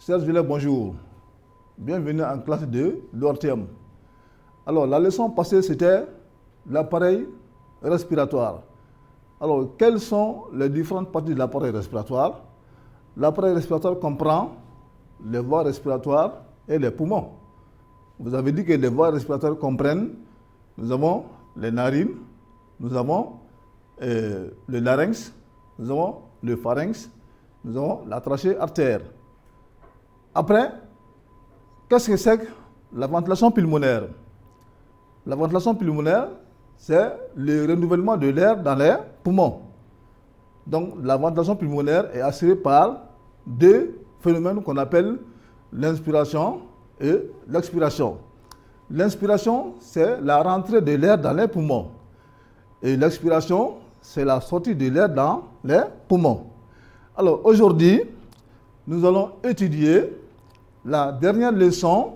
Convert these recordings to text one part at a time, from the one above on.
Chers élèves, bonjour. Bienvenue en classe 2, l'ORTM. Alors, la leçon passée, c'était l'appareil respiratoire. Alors, quelles sont les différentes parties de l'appareil respiratoire? L'appareil respiratoire comprend les voies respiratoires et les poumons. Vous avez dit que les voies respiratoires comprennent, nous avons les narines, nous avons le larynx, nous avons le pharynx, nous avons la trachée artère. Après, qu'est-ce que c'est que la ventilation pulmonaire? La ventilation pulmonaire, c'est le renouvellement de l'air dans les poumons. Donc, la ventilation pulmonaire est assurée par deux phénomènes qu'on appelle l'inspiration et l'expiration. L'inspiration, c'est la rentrée de l'air dans les poumons. Et l'expiration, c'est la sortie de l'air dans les poumons. Alors, aujourd'hui, nous allons étudier la dernière leçon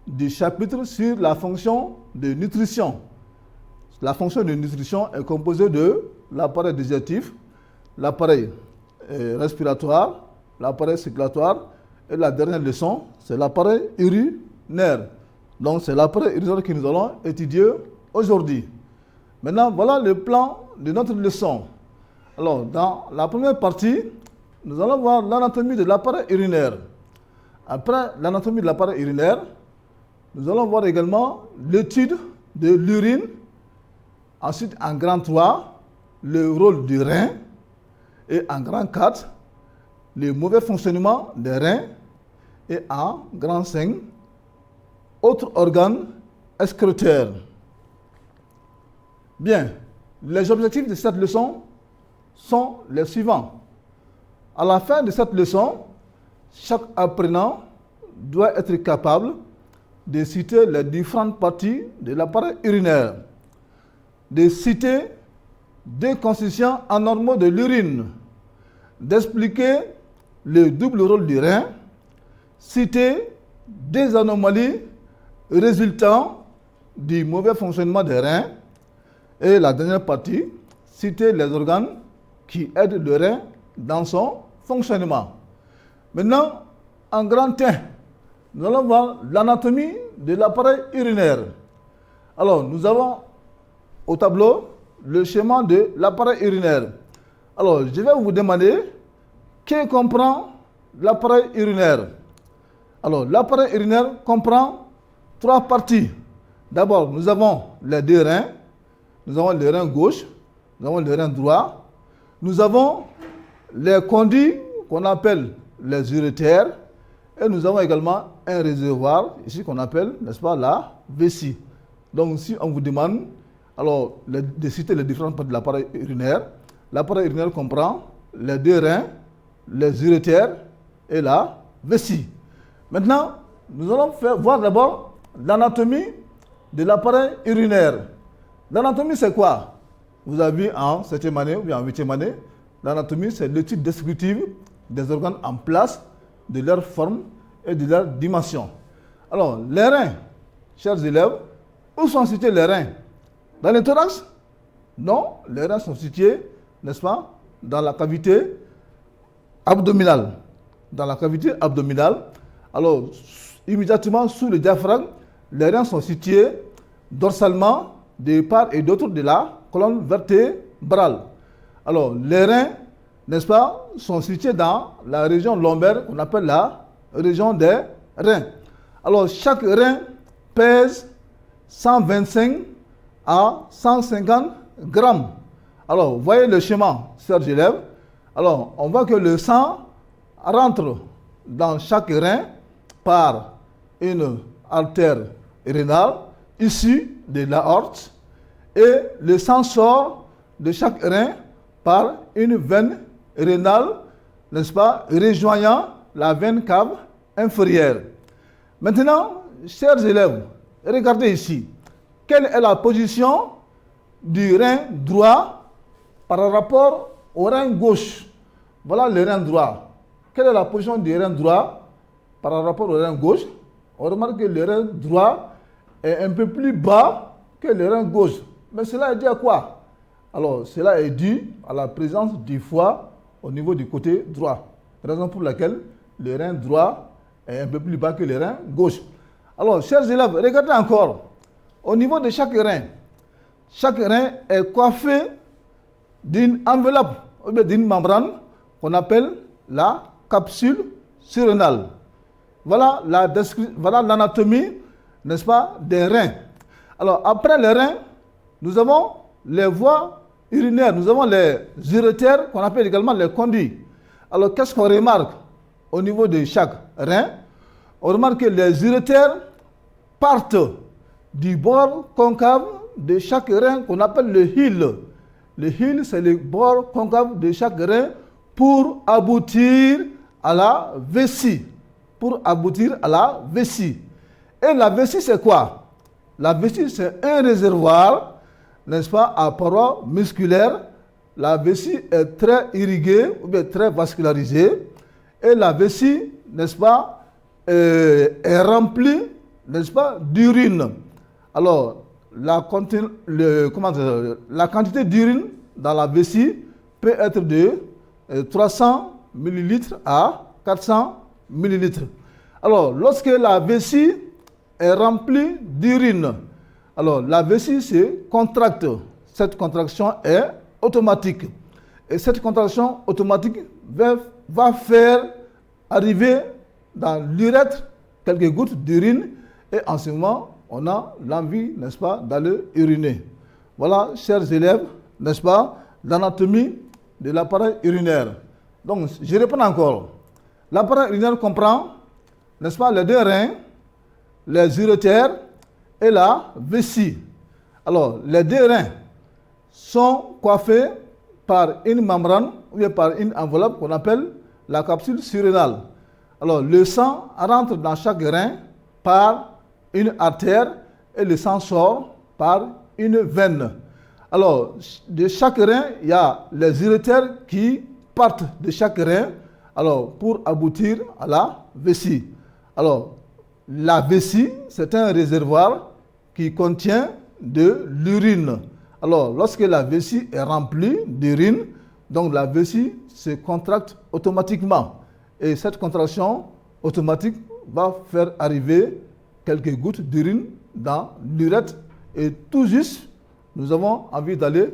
du chapitre sur la fonction de nutrition. La fonction de nutrition est composée de l'appareil digestif, l'appareil respiratoire, l'appareil circulatoire et la dernière leçon, c'est l'appareil urinaire. Donc, c'est l'appareil urinaire que nous allons étudier aujourd'hui. Maintenant, voilà le plan de notre leçon. Alors, dans la première partie, nous allons voir l'anatomie de l'appareil urinaire. Après l'anatomie de l'appareil urinaire, nous allons voir également l'étude de l'urine. Ensuite, en grand 3, le rôle du rein. Et en grand 4, le mauvais fonctionnement des reins. Et en grand 5, autres organes excréteurs. Bien, les objectifs de cette leçon sont les suivants. À la fin de cette leçon, chaque apprenant doit être capable de citer les différentes parties de l'appareil urinaire, de citer deux constituants anormaux de l'urine, d'expliquer le double rôle du rein, citer des anomalies résultant du mauvais fonctionnement des reins, et la dernière partie, citer les organes qui aident le rein dans son fonctionnement. Maintenant, en grand 1, nous allons voir l'anatomie de l'appareil urinaire. Alors, nous avons au tableau le schéma de l'appareil urinaire. Alors, je vais vous demander que comprend l'appareil urinaire. Alors, l'appareil urinaire comprend trois parties. D'abord, nous avons les deux reins. Nous avons le rein gauche, nous avons le rein droit. Nous avons les conduits qu'on appelle les urétères. Et nous avons également un réservoir, ici qu'on appelle, n'est-ce pas, la vessie. Donc, si on vous demande alors, de citer les différentes parties de l'appareil urinaire comprend les deux reins, les urétères et la vessie. Maintenant, nous allons voir d'abord l'anatomie de l'appareil urinaire. L'anatomie, c'est quoi? Vous avez vu en 7e année ou bien en 8e année, l'anatomie, c'est l'étude descriptive des organes en place, de leur forme et de leur dimension. Alors, les reins, chers élèves, où sont situés les reins? Dans le thorax? Non, les reins sont situés, n'est-ce pas, dans la cavité abdominale. Dans la cavité abdominale, alors, immédiatement sous le diaphragme, les reins sont situés dorsalement de part et d'autre de la colonne vertébrale. Alors, les reins, n'est-ce pas, sont situés dans la région lombaire qu'on appelle la région des reins. Alors, chaque rein pèse 125 à 150 grammes. Alors, vous voyez le schéma, chers élèves. Alors, on voit que le sang rentre dans chaque rein par une artère rénale issue de l'aorte et le sang sort de chaque rein par une veine rénale, n'est-ce pas, rejoignant la veine cave inférieure. Maintenant, chers élèves, regardez ici. Quelle est la position du rein droit par rapport au rein gauche? Voilà le rein droit. Quelle est la position du rein droit par rapport au rein gauche? On remarque que le rein droit est un peu plus bas que le rein gauche. Mais cela est dû à quoi? Alors, cela est dû à la présence du foie au niveau du côté droit. Raison pour laquelle le rein droit est un peu plus bas que le rein gauche. Alors, chers élèves, regardez encore. Au niveau de chaque rein est coiffé d'une enveloppe ou bien d'une membrane qu'on appelle la capsule surrénale. Voilà l'anatomie, n'est-ce pas, des reins. Alors, après les reins, nous avons les voies urinaires, nous avons les urétères qu'on appelle également les conduits. Alors, qu'est-ce qu'on remarque au niveau de chaque rein? On remarque que les urétères partent du bord concave de chaque rein qu'on appelle le heel. Le heel, c'est le bord concave de chaque rein pour aboutir à la vessie. Et la vessie, c'est quoi? La vessie, c'est un réservoir, n'est-ce pas, à parois musculaires. La vessie est très irriguée ou bien très vascularisée. Et la vessie, n'est-ce pas, est remplie, n'est-ce pas, d'urine. Alors, la quantité d'urine dans la vessie peut être de 300 ml à 400 ml. Alors, lorsque la vessie est remplie d'urine, alors la vessie se contracte. Cette contraction est automatique. Et cette contraction automatique va faire arriver dans l'urètre quelques gouttes d'urine. Et en ce moment, on a l'envie, n'est-ce pas, d'aller uriner. Voilà, chers élèves, n'est-ce pas, l'anatomie de l'appareil urinaire. Donc, je réponds encore. L'appareil urinaire comprend, n'est-ce pas, les deux reins, les urétères et la vessie. Alors, les deux reins sont coiffés par une membrane ou bien par une enveloppe qu'on appelle la capsule surrénale. Alors, le sang rentre dans chaque rein par une artère et le sang sort par une veine. Alors, de chaque rein, il y a les urétères qui partent de chaque rein pour aboutir à la vessie. Alors, la vessie, c'est un réservoir qui contient de l'urine. Alors, lorsque la vessie est remplie d'urine, donc la vessie se contracte automatiquement. Et cette contraction automatique va faire arriver quelques gouttes d'urine dans l'urètre. Et tout juste, nous avons envie d'aller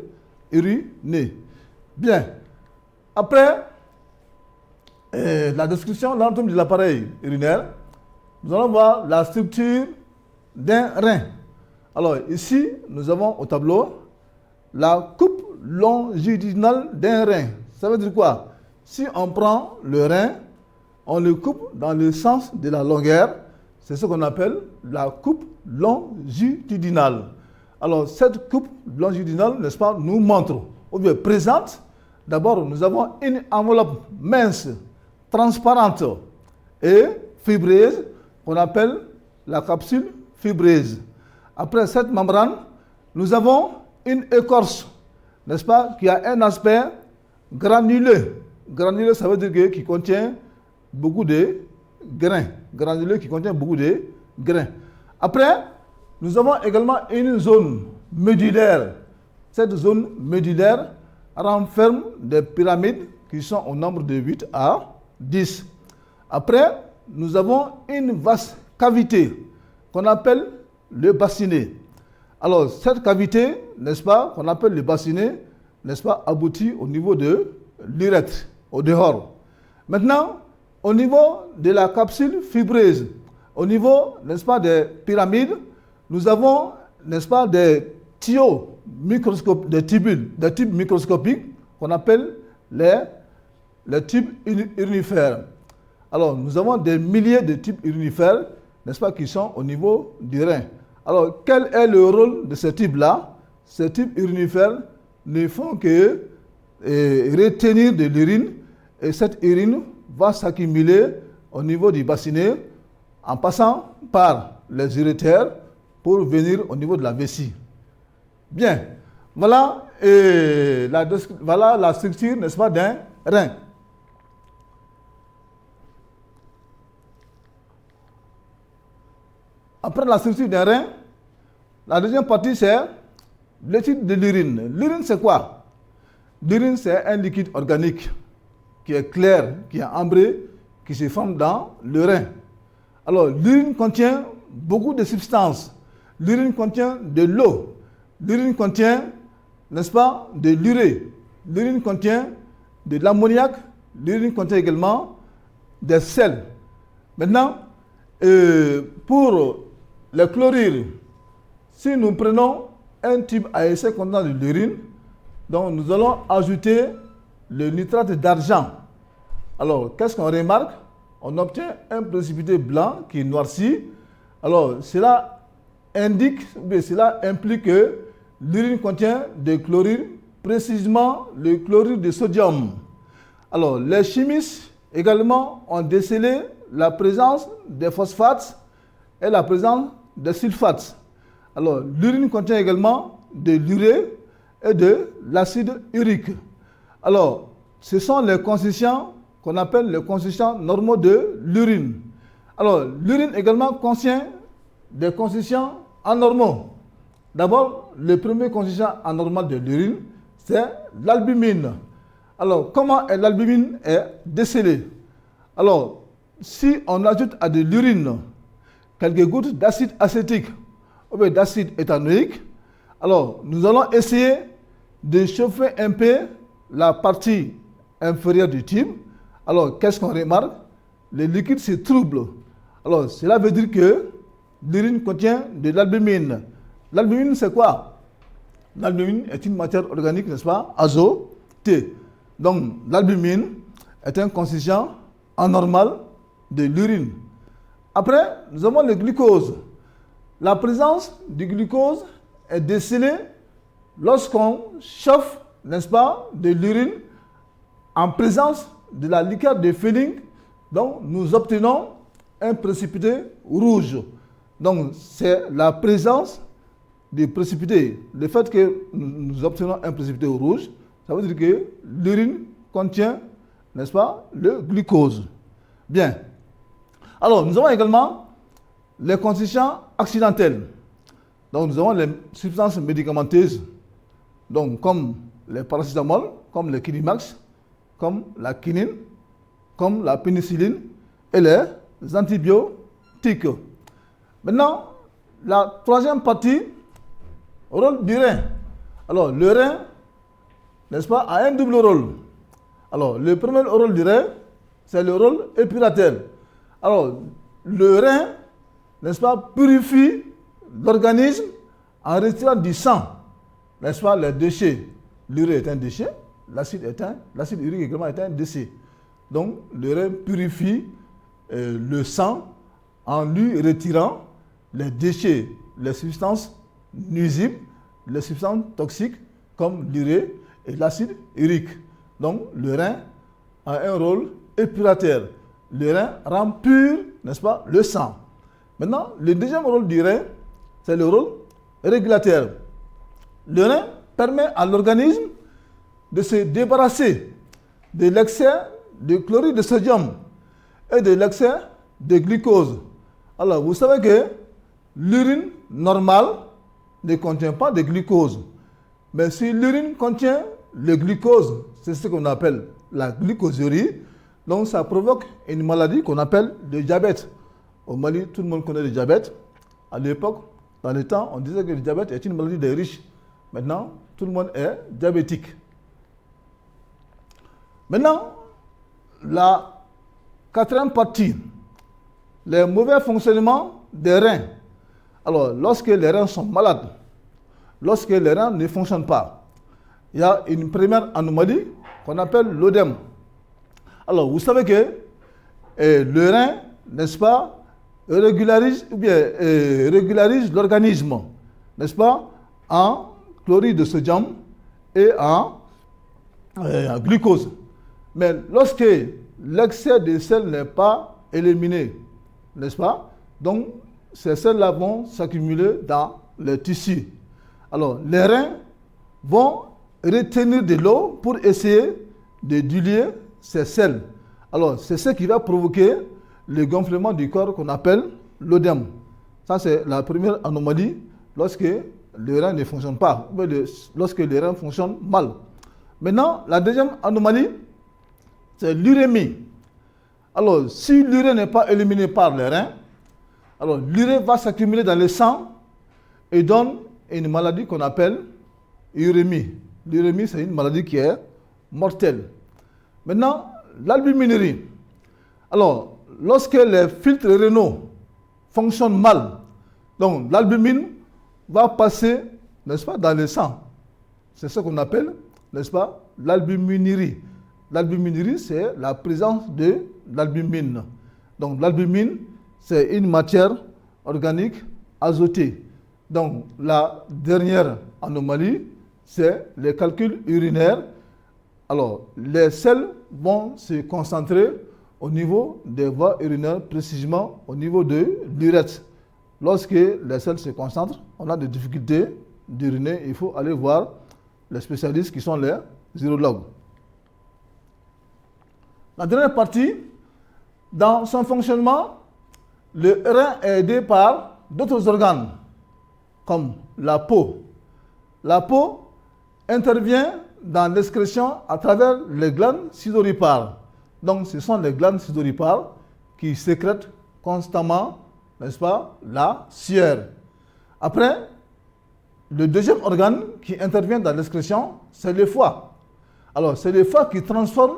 uriner. Bien. Après la description de l'anatomie de l'appareil urinaire, nous allons voir la structure d'un rein. Alors ici, nous avons au tableau la coupe longitudinale d'un rein. Ça veut dire quoi? Si on prend le rein, on le coupe dans le sens de la longueur. C'est ce qu'on appelle la coupe longitudinale. Alors cette coupe longitudinale, n'est-ce pas, nous montre, ou bien présente, d'abord nous avons une enveloppe mince, transparente et fibreuse qu'on appelle la capsule fibreuse. Après cette membrane, nous avons une écorce, n'est-ce pas, qui a un aspect granuleux. Granuleux, ça veut dire qui contient beaucoup de grains. Granuleux qui contient beaucoup de grains. Après, nous avons également une zone médullaire. Cette zone médullaire renferme des pyramides qui sont au nombre de 8 à 10. Après, nous avons une vaste cavité qu'on appelle le bassinet. Alors, cette cavité, n'est-ce pas, qu'on appelle le bassinet, n'est-ce pas, aboutit au niveau de l'urètre, au dehors. Maintenant, au niveau de la capsule fibreuse, au niveau, n'est-ce pas, des pyramides, nous avons, n'est-ce pas, des tuyaux microscopiques, des tubes microscopiques qu'on appelle les tubes urinifères. Alors, nous avons des milliers de tubes urinifères, n'est-ce pas, qui sont au niveau du rein. Alors, quel est le rôle de ces tubes-là? Ces tubes urinifères ne font que retenir de l'urine, et cette urine va s'accumuler au niveau du bassinet en passant par les urétères pour venir au niveau de la vessie. Bien, voilà la structure, n'est-ce pas, d'un rein. Après la structure d'un rein, la deuxième partie, c'est l'étude de l'urine. L'urine, c'est quoi? L'urine, c'est un liquide organique qui est clair, qui est ambré, qui se forme dans le rein. Alors, l'urine contient beaucoup de substances. L'urine contient de l'eau. L'urine contient, n'est-ce pas, de l'urée. L'urine contient de l'ammoniac. L'urine contient également des sels. Maintenant, pour les chlorures, si nous prenons un tube à essai contenant de l'urine, donc nous allons ajouter le nitrate d'argent. Alors, qu'est-ce qu'on remarque? On obtient un précipité blanc qui noircit. Alors, cela implique que l'urine contient des chlorures, précisément le chlorure de sodium. Alors, les chimistes également ont décelé la présence des phosphates et la présence des sulfates. Alors, l'urine contient également de l'urée et de l'acide urique. Alors, ce sont les constituants qu'on appelle les constituants normaux de l'urine. Alors, l'urine également contient des constituants anormaux. D'abord, le premier constituant anormal de l'urine, c'est l'albumine. Alors, comment l'albumine est décelée? Alors, si on ajoute à de l'urine quelques gouttes d'acide acétique ou bien d'acide éthanoïque, alors nous allons essayer de chauffer un peu la partie inférieure du tube. Alors, qu'est-ce qu'on remarque? Le liquide se trouble. Alors, cela veut dire que l'urine contient de l'albumine. L'albumine, c'est quoi? L'albumine est une matière organique, n'est-ce pas, azotée. Donc, l'albumine est un constituant anormal de l'urine. Après, nous avons le glucose. La présence du glucose est décelée lorsqu'on chauffe, n'est-ce pas, de l'urine en présence de la liqueur de Fehling. Donc, nous obtenons un précipité rouge. Donc, c'est la présence du précipité. Le fait que nous obtenons un précipité rouge, ça veut dire que l'urine contient, n'est-ce pas, le glucose. Bien. Alors, nous avons également les constituants accidentels. Donc, nous avons les substances médicamenteuses, donc comme les paracétamol, comme le Kinimax, comme la quinine, comme la pénicilline et les antibiotiques. Maintenant, la troisième partie, rôle du rein. Alors, le rein, n'est-ce pas, a un double rôle. Alors, le premier rôle du rein, c'est le rôle épurateur. Alors, le rein, n'est-ce pas, purifie l'organisme en retirant du sang, n'est-ce pas, les déchets. L'urée est un déchet, l'acide urique également est un déchet. Donc, le rein purifie le sang en lui retirant les déchets, les substances nuisibles, les substances toxiques comme l'urée et l'acide urique. Donc, le rein a un rôle épurateur. Le rein rend pur, n'est-ce pas, le sang. Maintenant, le deuxième rôle du rein, c'est le rôle régulateur. Le rein permet à l'organisme de se débarrasser de l'excès de chlorure de sodium et de l'excès de glucose. Alors, vous savez que l'urine normale ne contient pas de glucose. Mais si l'urine contient le glucose, c'est ce qu'on appelle la glucosurie, donc ça provoque une maladie qu'on appelle le diabète. Au Mali, tout le monde connaît le diabète. À l'époque, dans le temps, on disait que le diabète est une maladie des riches. Maintenant, tout le monde est diabétique. Maintenant, la quatrième partie, les mauvais fonctionnements des reins. Alors, lorsque les reins sont malades, lorsque les reins ne fonctionnent pas, il y a une première anomalie qu'on appelle l'œdème. Alors, vous savez que le rein, n'est-ce pas, régularise l'organisme, n'est-ce pas, en chlorure de sodium et en glucose. Mais lorsque l'excès de sel n'est pas éliminé, n'est-ce pas, donc ces sels-là vont s'accumuler dans les tissus. Alors, les reins vont retenir de l'eau pour essayer de diluer ces sels. Alors, c'est ce qui va provoquer le gonflement du corps qu'on appelle l'œdème. Ça, c'est la première anomalie lorsque le rein ne fonctionne pas, ou lorsque le rein fonctionne mal. Maintenant, la deuxième anomalie, c'est l'urémie. Alors, si l'urée n'est pas éliminée par les reins, Alors, l'urée va s'accumuler dans le sang et donne une maladie qu'on appelle urémie. L'urémie, c'est une maladie qui est mortelle. Maintenant, l'albuminurie. Alors, lorsque les filtres rénaux fonctionnent mal, donc l'albumine va passer, n'est-ce pas, dans le sang. C'est ce qu'on appelle, n'est-ce pas, l'albuminurie. L'albuminurie, c'est la présence de l'albumine. Donc, l'albumine, c'est une matière organique azotée. Donc, la dernière anomalie, c'est les calculs urinaires. Alors, les sels vont se concentrer au niveau des voies urinaires, précisément au niveau de l'urètre. Lorsque les sels se concentrent, on a des difficultés d'uriner. Il faut aller voir les spécialistes qui sont les urologues. La dernière partie, dans son fonctionnement, le rein est aidé par d'autres organes, comme la peau. La peau intervient dans l'excrétion à travers les glandes sudoripares. Donc, ce sont les glandes sudoripares qui sécrètent constamment, n'est-ce pas, la sueur. Après, le deuxième organe qui intervient dans l'excrétion, c'est le foie. Alors, c'est le foie qui transforme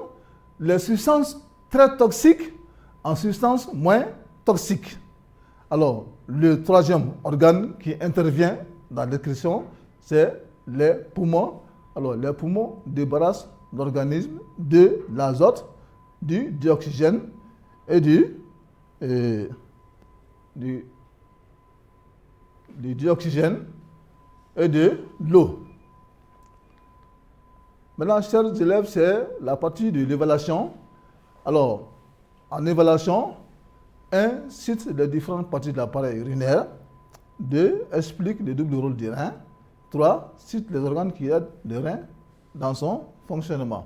les substances très toxiques en substances moins toxiques. Alors, le troisième organe qui intervient dans l'excrétion, c'est les poumons. Alors, les poumons débarrassent l'organisme de l'azote, du dioxygène et du dioxygène et de l'eau. Maintenant, chers élèves, c'est la partie de l'évaluation. Alors, en évaluation, 1. Cite les différentes parties de l'appareil urinaire. 2. Explique le double rôle du rein. 3. Cite les organes qui aident le rein dans son fonctionnement.